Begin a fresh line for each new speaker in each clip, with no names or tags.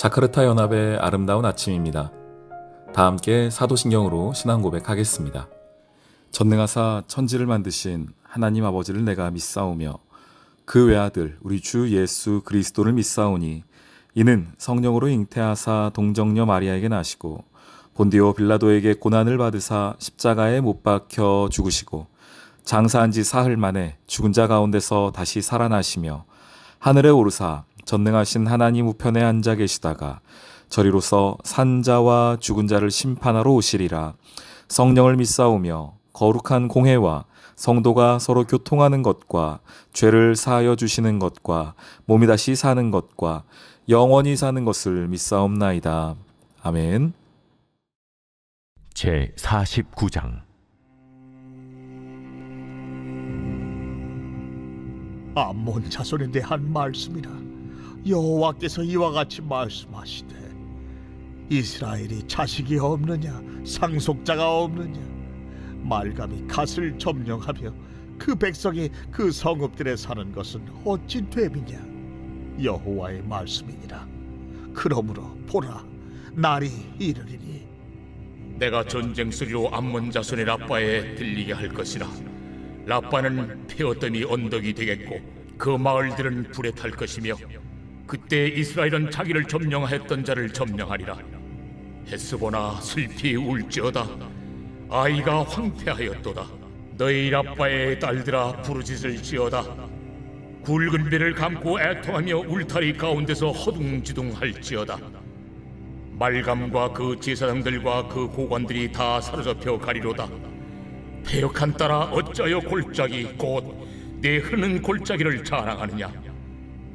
자카르타 연합의 아름다운 아침입니다. 다 함께 사도신경으로 신앙 고백하겠습니다. 전능하사 천지를 만드신 하나님 아버지를 내가 믿사오며 그 외아들 우리 주 예수 그리스도를 믿사오니 이는 성령으로 잉태하사 동정녀 마리아에게 나시고 본디오 빌라도에게 고난을 받으사 십자가에 못 박혀 죽으시고 장사한 지 사흘 만에 죽은 자 가운데서 다시 살아나시며 하늘에 오르사 전능하신 하나님 우편에 앉아 계시다가 저리로서 산자와 죽은 자를 심판하러 오시리라. 성령을 믿사오며 거룩한 공회와 성도가 서로 교통하는 것과 죄를 사하여 주시는 것과 몸이 다시 사는 것과 영원히 사는 것을 믿사옵나이다. 아멘.
제 49장
암몬 자손에 대한 말씀이라. 여호와께서 이와 같이 말씀하시되 이스라엘이 자식이 없느냐 상속자가 없느냐 말감이 갓을 점령하며 그 백성이 그 성읍들에 사는 것은 어찌 됨이냐. 여호와의 말씀이니라. 그러므로 보라, 날이 이르리니
내가 전쟁 소리로 암몬 자손의 라빠에 들리게 할 것이라. 라빠는 폐어더미 언덕이 되겠고 그 마을들은 불에 탈 것이며 그때 이스라엘은 자기를 점령하였던 자를 점령하리라. 헤스보나 슬피 울지어다. 아이가 황폐하였도다. 너희 라빠의 딸들아 부르짖을 지어다. 굵은 배를 감고 애통하며 울타리 가운데서 허둥지둥할지어다. 말감과 그 제사장들과 그 고관들이 다 사로잡혀 가리로다. 패역한 딸아 어찌하여 골짜기 곧 내 흐르는 골짜기를 자랑하느냐.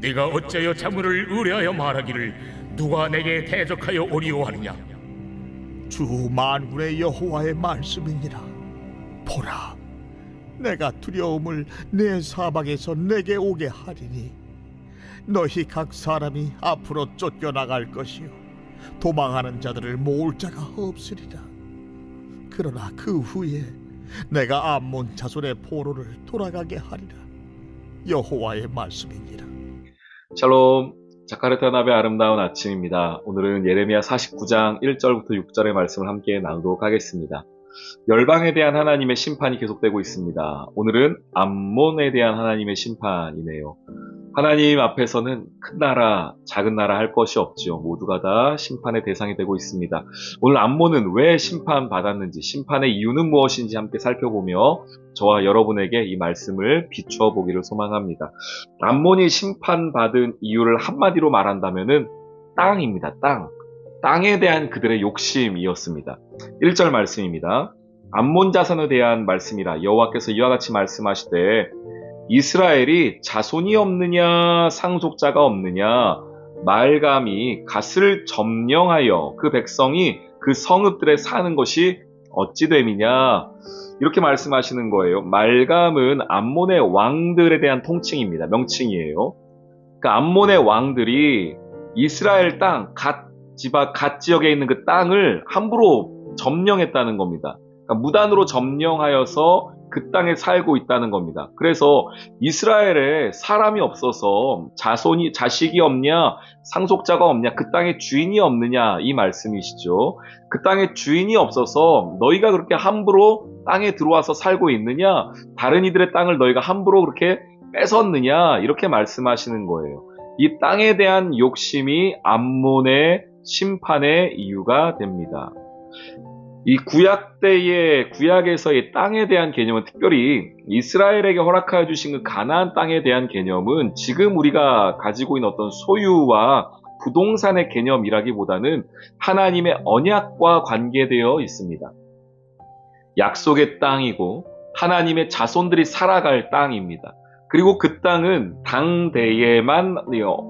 네가 어찌하여 자물을 의뢰하여 말하기를 누가 내게 대적하여 오리오 하느냐.
주 만군의 여호와의 말씀이니라. 보라, 내가 두려움을 내 사방에서 내게 오게 하리니 너희 각 사람이 앞으로 쫓겨나갈 것이요 도망하는 자들을 모을 자가 없으리라. 그러나 그 후에 내가 암몬 자손의 포로를 돌아가게 하리라. 여호와의 말씀이니라.
샬롬, 자카르타 연합의 아름다운 아침입니다. 오늘은 예레미야 49장 1절부터 6절의 말씀을 함께 나누도록 하겠습니다. 열방에 대한 하나님의 심판이 계속되고 있습니다. 오늘은 암몬에 대한 하나님의 심판이네요. 하나님 앞에서는 큰 나라, 작은 나라 할 것이 없지요. 모두가 다 심판의 대상이 되고 있습니다. 오늘 암몬은 왜 심판받았는지, 심판의 이유는 무엇인지 함께 살펴보며 저와 여러분에게 이 말씀을 비추어 보기를 소망합니다. 암몬이 심판받은 이유를 한마디로 말한다면은 땅입니다. 땅에 대한 그들의 욕심이었습니다. 1절 말씀입니다. 암몬 자손에 대한 말씀이라. 여호와께서 이와 같이 말씀하시되 이스라엘이 자손이 없느냐 상속자가 없느냐 말감이 갓을 점령하여 그 백성이 그 성읍들에 사는 것이 어찌 됨이냐. 이렇게 말씀하시는 거예요. 말감은 암몬의 왕들에 대한 통칭입니다. 명칭이에요. 그러니까 암몬의 왕들이 이스라엘 땅, 갓 지역에 있는 그 땅을 함부로 점령했다는 겁니다. 그러니까 무단으로 점령하여서 그 땅에 살고 있다는 겁니다. 그래서 이스라엘에 사람이 없어서 자식이 없냐, 상속자가 없냐, 그 땅에 주인이 없느냐 이 말씀이시죠. 그 땅에 주인이 없어서 너희가 그렇게 함부로 땅에 들어와서 살고 있느냐, 다른 이들의 땅을 너희가 함부로 그렇게 뺏었느냐 이렇게 말씀하시는 거예요. 이 땅에 대한 욕심이 암몬의 심판의 이유가 됩니다. 이 구약에서의 땅에 대한 개념은 특별히 이스라엘에게 허락하여 주신 그 가나안 땅에 대한 개념은 지금 우리가 가지고 있는 어떤 소유와 부동산의 개념이라기보다는 하나님의 언약과 관계되어 있습니다. 약속의 땅이고 하나님의 자손들이 살아갈 땅입니다. 그리고 그 땅은 당대에만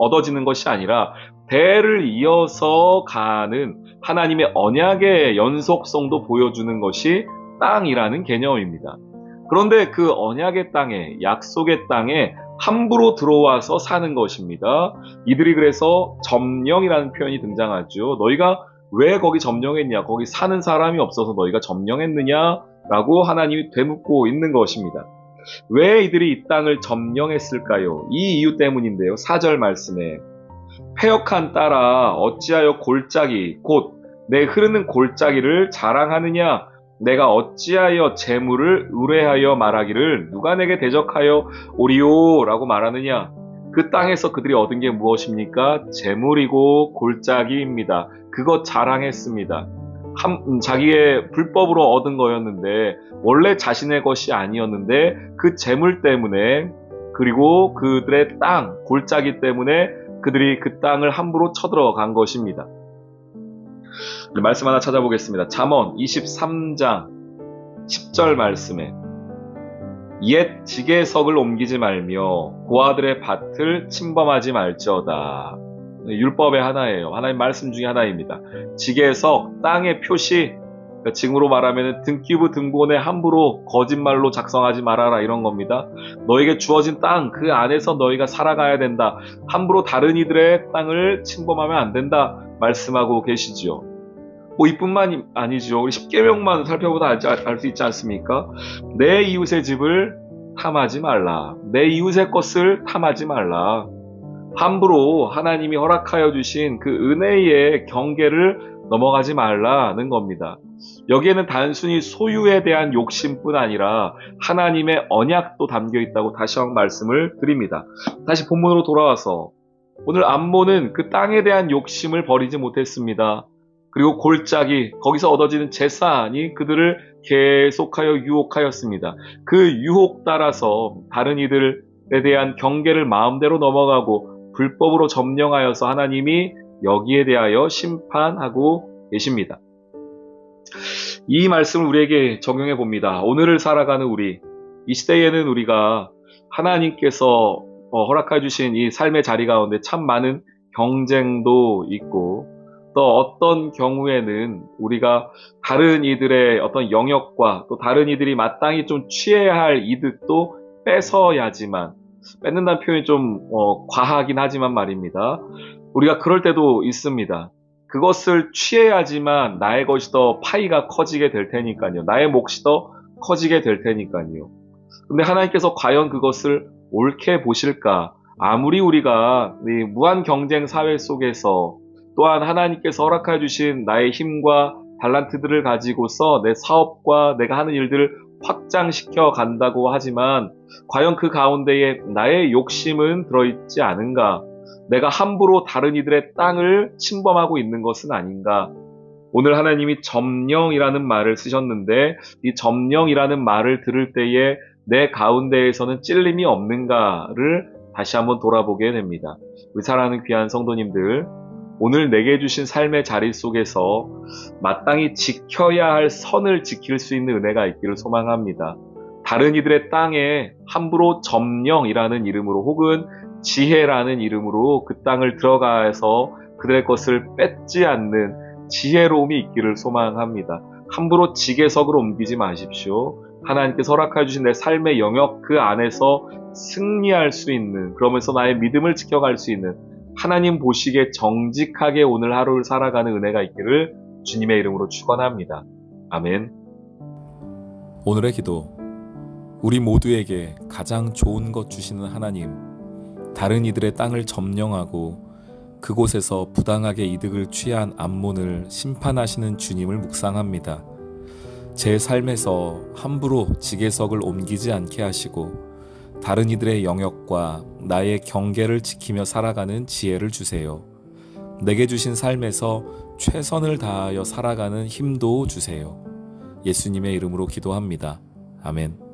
얻어지는 것이 아니라 대를 이어서 가는 하나님의 언약의 연속성도 보여주는 것이 땅이라는 개념입니다. 그런데 그 언약의 땅에, 약속의 땅에 함부로 들어와서 사는 것입니다. 이들이 그래서 점령이라는 표현이 등장하죠. 너희가 왜 거기 점령했냐? 거기 사는 사람이 없어서 너희가 점령했느냐? 라고 하나님이 되묻고 있는 것입니다. 왜 이들이 이 땅을 점령했을까요? 이 이유 때문인데요. 4절 말씀에 패역한 딸아 어찌하여 골짜기 곧 내 흐르는 골짜기를 자랑하느냐? 내가 어찌하여 재물을 의뢰하여 말하기를 누가 내게 대적하여 오리오 라고 말하느냐? 그 땅에서 그들이 얻은 게 무엇입니까? 재물이고 골짜기입니다. 그것 자랑했습니다. 자기의 불법으로 얻은 거였는데 원래 자신의 것이 아니었는데 그 재물 때문에 그리고 그들의 땅, 골짜기 때문에 그들이 그 땅을 함부로 쳐들어간 것입니다. 말씀 하나 찾아보겠습니다. 잠언 23장 10절 말씀에 옛 지게석을 옮기지 말며 고아들의 밭을 침범하지 말지어다. 율법의 하나예요. 하나님 말씀 중에 하나입니다. 지게석, 땅의 표시, 그러니까 지금으로 말하면 등기부 등본에 함부로 거짓말로 작성하지 말아라 이런 겁니다. 너에게 주어진 땅, 그 안에서 너희가 살아가야 된다. 함부로 다른 이들의 땅을 침범하면 안 된다 말씀하고 계시지요. 이뿐만이 아니죠. 우리 10계명만 살펴보다 알 수 있지 않습니까? 내 이웃의 집을 탐하지 말라. 내 이웃의 것을 탐하지 말라. 함부로 하나님이 허락하여 주신 그 은혜의 경계를 넘어가지 말라는 겁니다. 여기에는 단순히 소유에 대한 욕심뿐 아니라 하나님의 언약도 담겨 있다고 다시 한번 말씀을 드립니다. 다시 본문으로 돌아와서 오늘 암몬은 그 땅에 대한 욕심을 버리지 못했습니다. 그리고 골짜기, 거기서 얻어지는 재산이 그들을 계속하여 유혹하였습니다. 그 유혹 따라서 다른 이들에 대한 경계를 마음대로 넘어가고 불법으로 점령하여서 하나님이 여기에 대하여 심판하고 계십니다. 이 말씀을 우리에게 적용해 봅니다. 오늘을 살아가는 우리, 이 시대에는 우리가 하나님께서 허락해 주신 이 삶의 자리 가운데 참 많은 경쟁도 있고 또 어떤 경우에는 우리가 다른 이들의 어떤 영역과 또 다른 이들이 마땅히 좀 취해야 할 이득도 뺏어야지만, 뺏는다는 표현이 좀 과하긴 하지만 말입니다. 우리가 그럴 때도 있습니다. 그것을 취해야지만 나의 것이 더 파이가 커지게 될 테니까요. 나의 몫이 더 커지게 될 테니까요. 근데 하나님께서 과연 그것을 옳게 보실까? 아무리 우리가 이 무한 경쟁 사회 속에서 또한 하나님께서 허락해 주신 나의 힘과 달란트들을 가지고서 내 사업과 내가 하는 일들을 확장시켜 간다고 하지만 과연 그 가운데에 나의 욕심은 들어있지 않은가? 내가 함부로 다른 이들의 땅을 침범하고 있는 것은 아닌가? 오늘 하나님이 점령이라는 말을 쓰셨는데 이 점령이라는 말을 들을 때에 내 가운데에서는 찔림이 없는가를 다시 한번 돌아보게 됩니다. 우리 사랑하는 귀한 성도님들, 오늘 내게 주신 삶의 자리 속에서 마땅히 지켜야 할 선을 지킬 수 있는 은혜가 있기를 소망합니다. 다른 이들의 땅에 함부로 점령이라는 이름으로 혹은 지혜라는 이름으로 그 땅을 들어가서 그들의 것을 뺏지 않는 지혜로움이 있기를 소망합니다. 함부로 지게석으로 옮기지 마십시오. 하나님께서 허락해 주신 내 삶의 영역 그 안에서 승리할 수 있는, 그러면서 나의 믿음을 지켜갈 수 있는 하나님 보시기에 정직하게 오늘 하루를 살아가는 은혜가 있기를 주님의 이름으로 축원합니다. 아멘.
오늘의 기도. 우리 모두에게 가장 좋은 것 주시는 하나님, 다른 이들의 땅을 점령하고 그곳에서 부당하게 이득을 취한 암몬을 심판하시는 주님을 묵상합니다. 제 삶에서 함부로 지게석을 옮기지 않게 하시고 다른 이들의 영역과 나의 경계를 지키며 살아가는 지혜를 주세요. 내게 주신 삶에서 최선을 다하여 살아가는 힘도 주세요. 예수님의 이름으로 기도합니다. 아멘.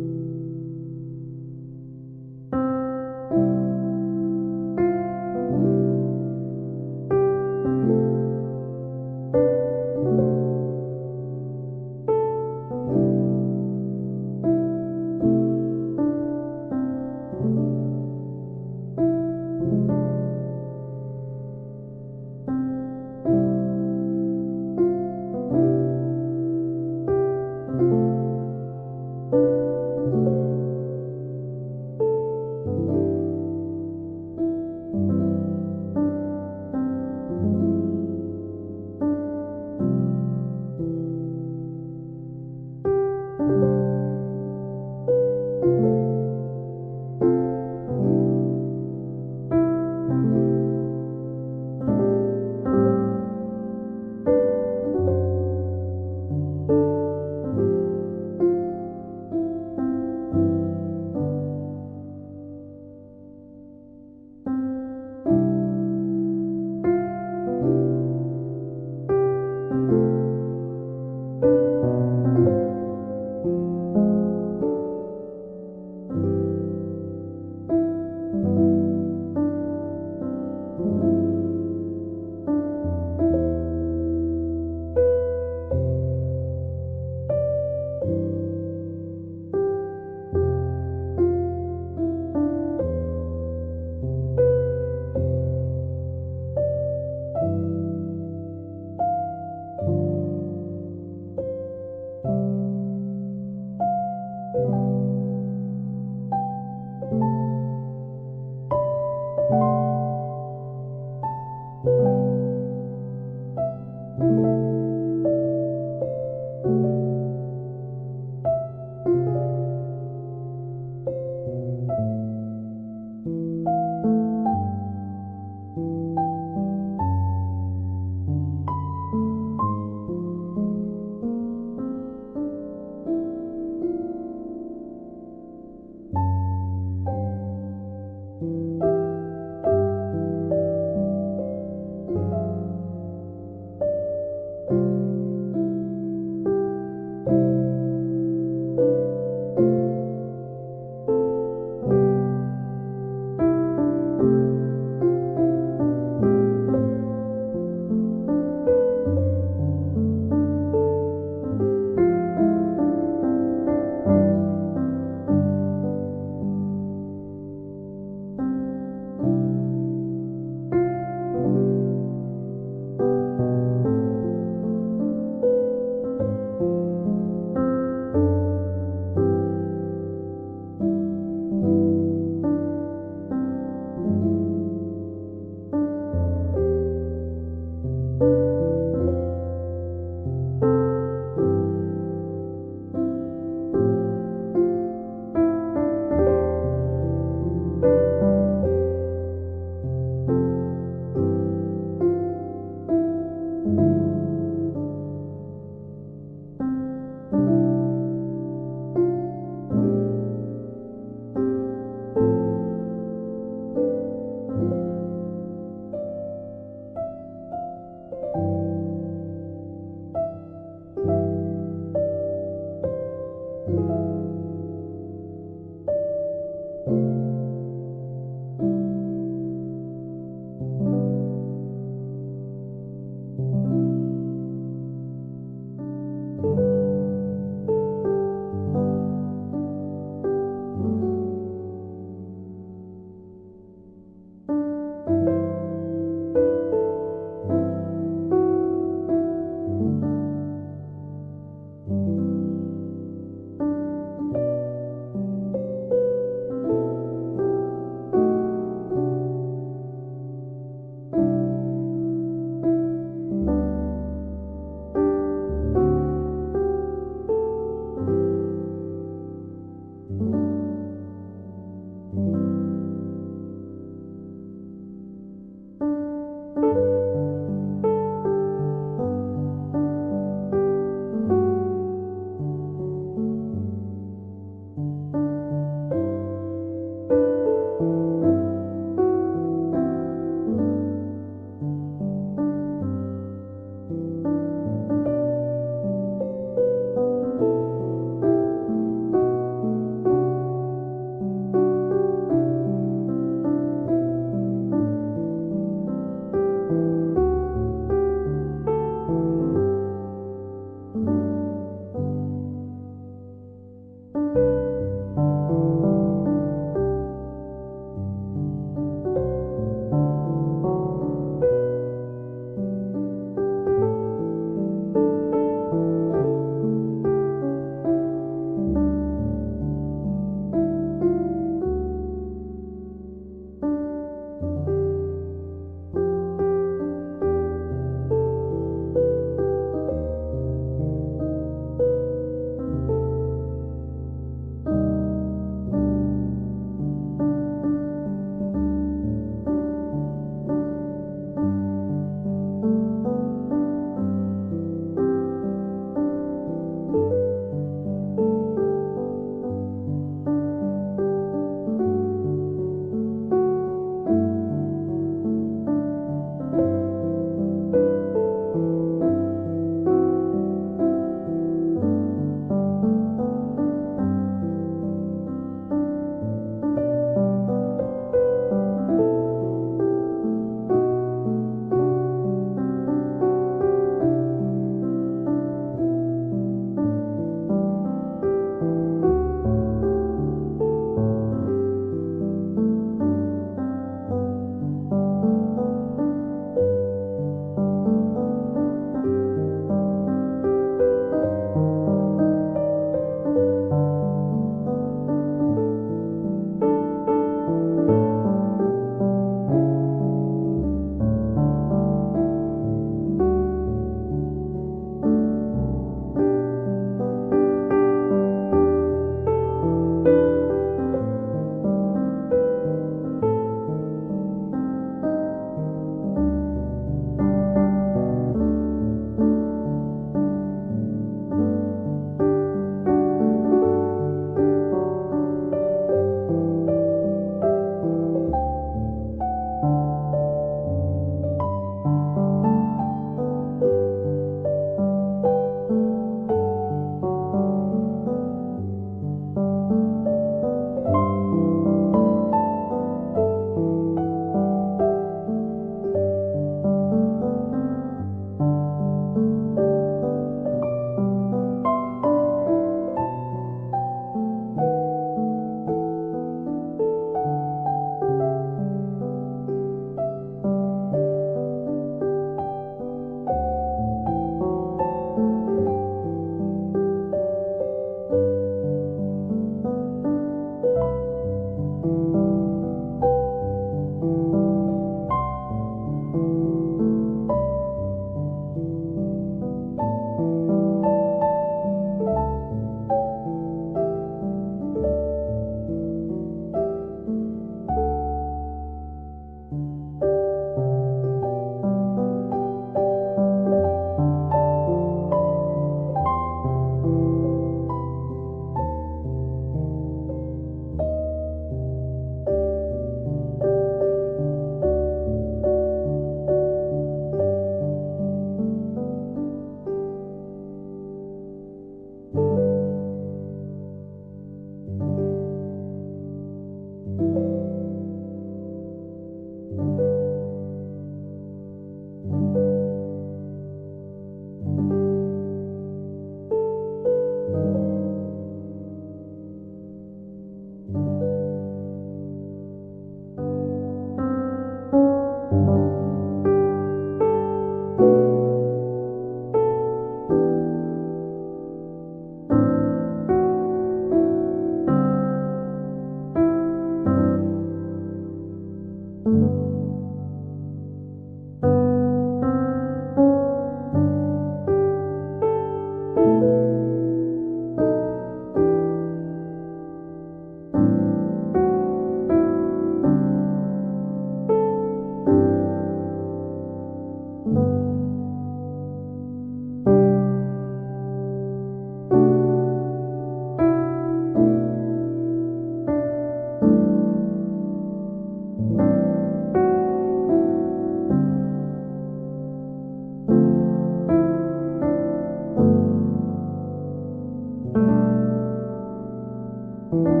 주